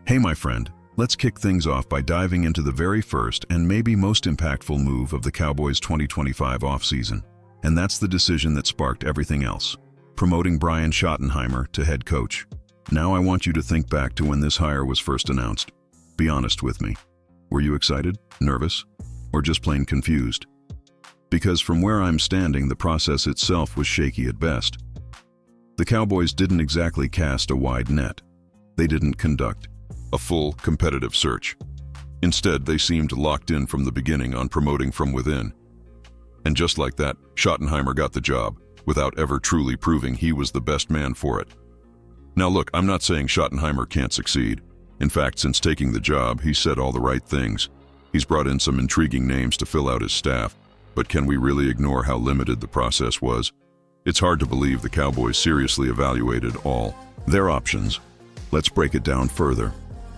Hey my friend, let's kick things off by diving into the very first and maybe most impactful move of the Cowboys' 2025 offseason. And that's the decision that sparked everything else, promoting Brian Schottenheimer to head coach. Now I want you to think back to when this hire was first announced. Be honest with me. Were you excited, nervous, or just plain confused? Because from where I'm standing, the process itself was shaky at best. The Cowboys didn't exactly cast a wide net. They didn't conduct a full competitive search. Instead, they seemed locked in from the beginning on promoting from within. And just like that, Schottenheimer got the job, without ever truly proving he was the best man for it. Now look, I'm not saying Schottenheimer can't succeed. In fact, since taking the job, he's said all the right things. He's brought in some intriguing names to fill out his staff, but can we really ignore how limited the process was? It's hard to believe the Cowboys seriously evaluated all their options. Let's break it down further.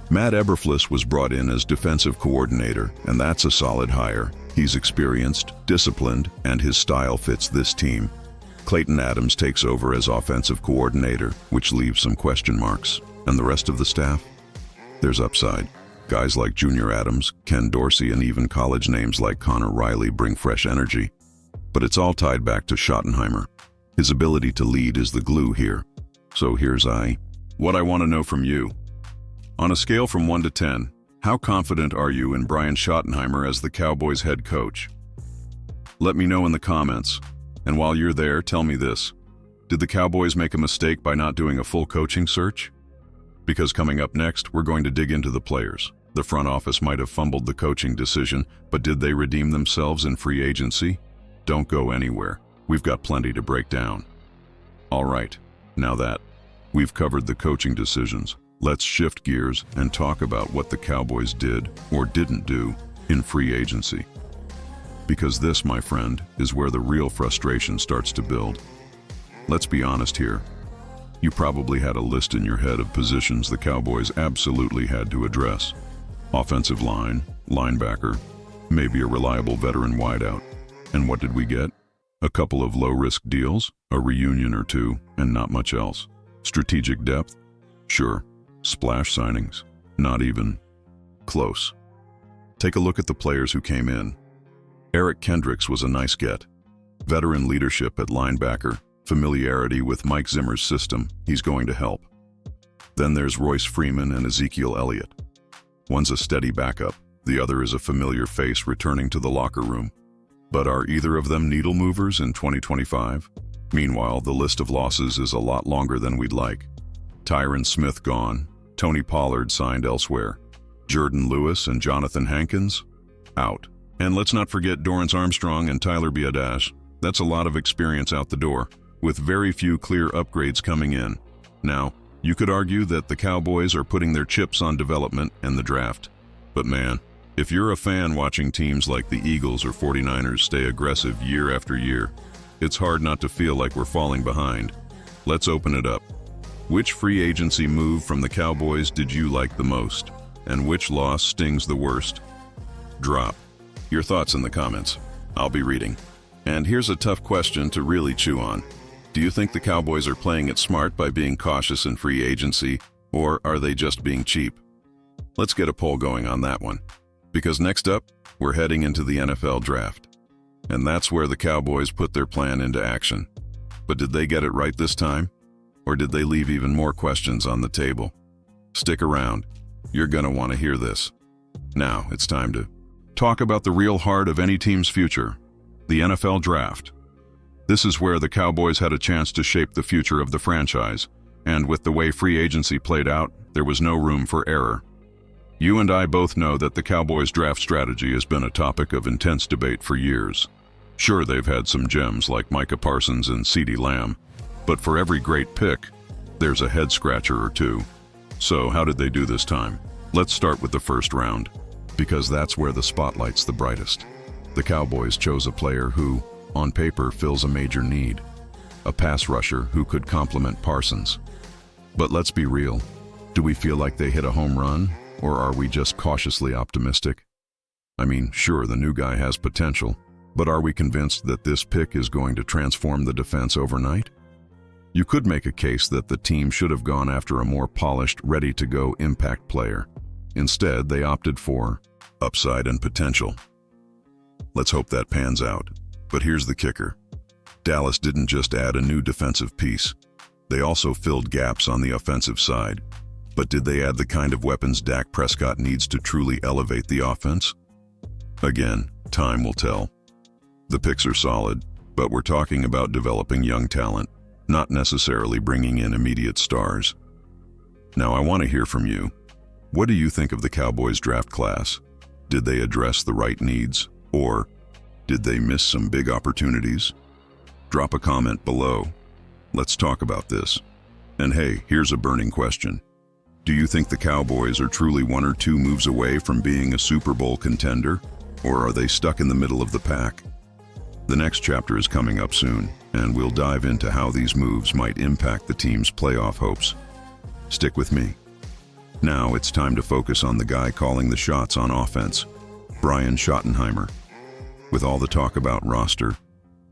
Matt Eberflus was brought in as defensive coordinator, and that's a solid hire. He's experienced, disciplined, and his style fits this team. Clayton Adams takes over as offensive coordinator, which leaves some question marks. And the rest of the staff? There's upside. Guys like Junior Adams, Ken Dorsey, and even college names like Connor Riley bring fresh energy. But it's all tied back to Schottenheimer. His ability to lead is the glue here. So here's what I want to know from you. On a scale from 1 to 10, how confident are you in Brian Schottenheimer as the Cowboys head coach? Let me know in the comments. And while you're there, tell me this. Did the Cowboys make a mistake by not doing a full coaching search? Because coming up next, we're going to dig into the players. The front office might have fumbled the coaching decision, but did they redeem themselves in free agency? Don't go anywhere. We've got plenty to break down. All right, now that we've covered the coaching decisions, let's shift gears and talk about what the Cowboys did or didn't do in free agency. Because this, my friend, is where the real frustration starts to build. Let's be honest here. You probably had a list in your head of positions the Cowboys absolutely had to address. Offensive line, linebacker, maybe a reliable veteran wideout. And what did we get? A couple of low-risk deals, a reunion or two, and not much else. Strategic depth? Sure. Splash signings? Not even close. Take a look at the players who came in. Eric Kendricks was a nice get. Veteran leadership at linebacker, familiarity with Mike Zimmer's system, he's going to help. Then there's Royce Freeman and Ezekiel Elliott. One's a steady backup, the other is a familiar face returning to the locker room. But are either of them needle movers in 2025? Meanwhile, the list of losses is a lot longer than we'd like. Tyron Smith gone, Tony Pollard signed elsewhere. Jordan Lewis and Jonathan Hankins? Out. And let's not forget Dorrance Armstrong and Tyler Biadasz. That's a lot of experience out the door, with very few clear upgrades coming in. Now, you could argue that the Cowboys are putting their chips on development and the draft. But man, if you're a fan watching teams like the Eagles or 49ers stay aggressive year after year, it's hard not to feel like we're falling behind. Let's open it up. Which free agency move from the Cowboys did you like the most? And which loss stings the worst? Drop your thoughts in the comments. I'll be reading. And here's a tough question to really chew on. Do you think the Cowboys are playing it smart by being cautious in free agency, or are they just being cheap? Let's get a poll going on that one. Because next up, we're heading into the NFL draft. And that's where the Cowboys put their plan into action. But did they get it right this time? Or did they leave even more questions on the table? Stick around. You're gonna want to hear this. Now, it's time to talk about the real heart of any team's future, the NFL draft. This is where the Cowboys had a chance to shape the future of the franchise, and with the way free agency played out, there was no room for error. You and I both know that the Cowboys' draft strategy has been a topic of intense debate for years. Sure, they've had some gems like Micah Parsons and CeeDee Lamb, but for every great pick, there's a head-scratcher or two. So how did they do this time? Let's start with the first round, because that's where the spotlight's the brightest. The Cowboys chose a player who, on paper, fills a major need. A pass rusher who could complement Parsons. But let's be real. Do we feel like they hit a home run, or are we just cautiously optimistic? I mean, sure, the new guy has potential, but are we convinced that this pick is going to transform the defense overnight? You could make a case that the team should have gone after a more polished, ready-to-go impact player. Instead, they opted for upside and potential. Let's hope that pans out. But here's the kicker. Dallas didn't just add a new defensive piece. They also filled gaps on the offensive side. But did they add the kind of weapons Dak Prescott needs to truly elevate the offense? Again, time will tell. The picks are solid, but we're talking about developing young talent, not necessarily bringing in immediate stars. Now I want to hear from you. What do you think of the Cowboys draft class? Did they address the right needs? Or did they miss some big opportunities? Drop a comment below. Let's talk about this. And hey, here's a burning question. Do you think the Cowboys are truly 1 or 2 moves away from being a Super Bowl contender? Or are they stuck in the middle of the pack? The next chapter is coming up soon, and we'll dive into how these moves might impact the team's playoff hopes. Stick with me. Now it's time to focus on the guy calling the shots on offense, Brian Schottenheimer. With all the talk about roster,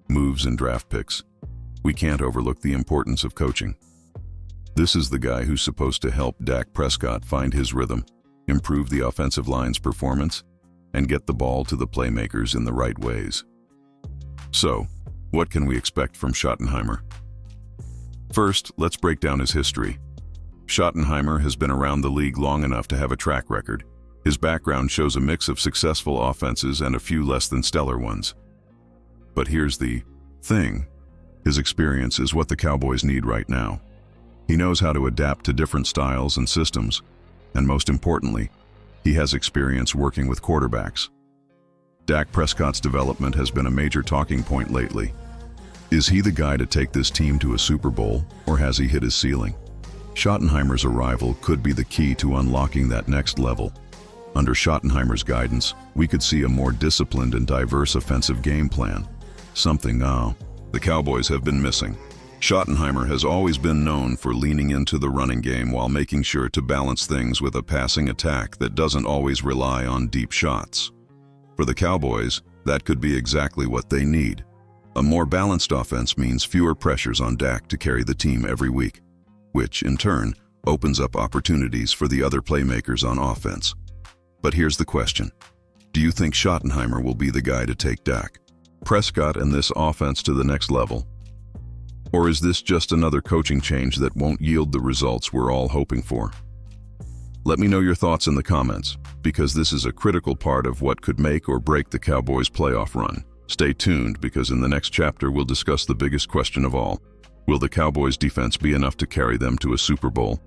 moves, and draft picks, we can't overlook the importance of coaching. This is the guy who's supposed to help Dak Prescott find his rhythm, improve the offensive line's performance, and get the ball to the playmakers in the right ways. So, what can we expect from Schottenheimer? First, let's break down his history. Schottenheimer has been around the league long enough to have a track record. His background shows a mix of successful offenses and a few less than stellar ones. But here's the thing. His experience is what the Cowboys need right now. He knows how to adapt to different styles and systems, and most importantly, he has experience working with quarterbacks. Dak Prescott's development has been a major talking point lately. Is he the guy to take this team to a Super Bowl, or has he hit his ceiling? Schottenheimer's arrival could be the key to unlocking that next level. Under Schottenheimer's guidance, we could see a more disciplined and diverse offensive game plan. Something the Cowboys have been missing. Schottenheimer has always been known for leaning into the running game while making sure to balance things with a passing attack that doesn't always rely on deep shots. For the Cowboys, that could be exactly what they need. A more balanced offense means fewer pressures on Dak to carry the team every week, which, in turn, opens up opportunities for the other playmakers on offense. But here's the question. Do you think Schottenheimer will be the guy to take Dak Prescott and this offense to the next level? Or is this just another coaching change that won't yield the results we're all hoping for? Let me know your thoughts in the comments, because this is a critical part of what could make or break the Cowboys' playoff run. Stay tuned, because in the next chapter we'll discuss the biggest question of all. Will the Cowboys' defense be enough to carry them to a Super Bowl?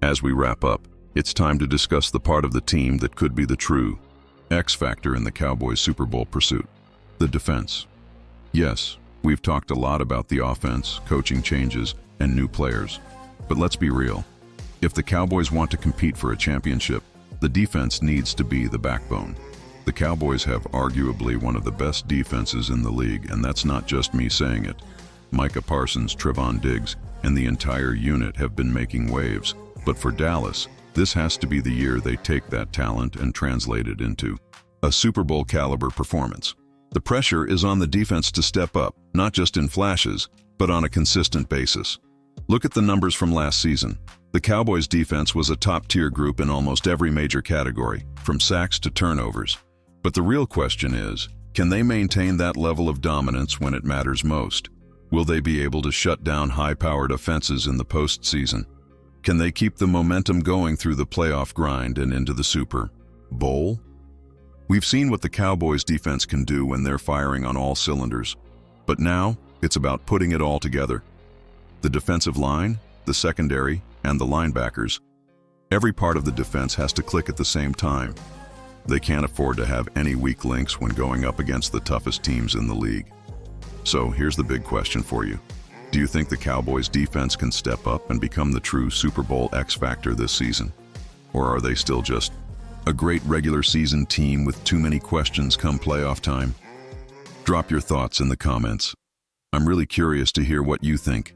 As we wrap up, it's time to discuss the part of the team that could be the true X factor in the Cowboys' Super Bowl pursuit: the defense. Yes, we've talked a lot about the offense, coaching changes, and new players. But let's be real. If the Cowboys want to compete for a championship, the defense needs to be the backbone. The Cowboys have arguably one of the best defenses in the league, and that's not just me saying it. Micah Parsons, Trevon Diggs, and the entire unit have been making waves. But for Dallas, this has to be the year they take that talent and translate it into a Super Bowl caliber performance. The pressure is on the defense to step up, not just in flashes, but on a consistent basis. Look at the numbers from last season. The Cowboys' defense was a top-tier group in almost every major category, from sacks to turnovers. But the real question is, can they maintain that level of dominance when it matters most? Will they be able to shut down high-powered offenses in the postseason? Can they keep the momentum going through the playoff grind and into the Super Bowl? We've seen what the Cowboys' defense can do when they're firing on all cylinders. But now, it's about putting it all together. The defensive line, the secondary, and the linebackers. Every part of the defense has to click at the same time. They can't afford to have any weak links when going up against the toughest teams in the league. So here's the big question for you. Do you think the Cowboys' defense can step up and become the true Super Bowl X factor this season? Or are they still just a great regular season team with too many questions come playoff time? Drop your thoughts in the comments. I'm really curious to hear what you think.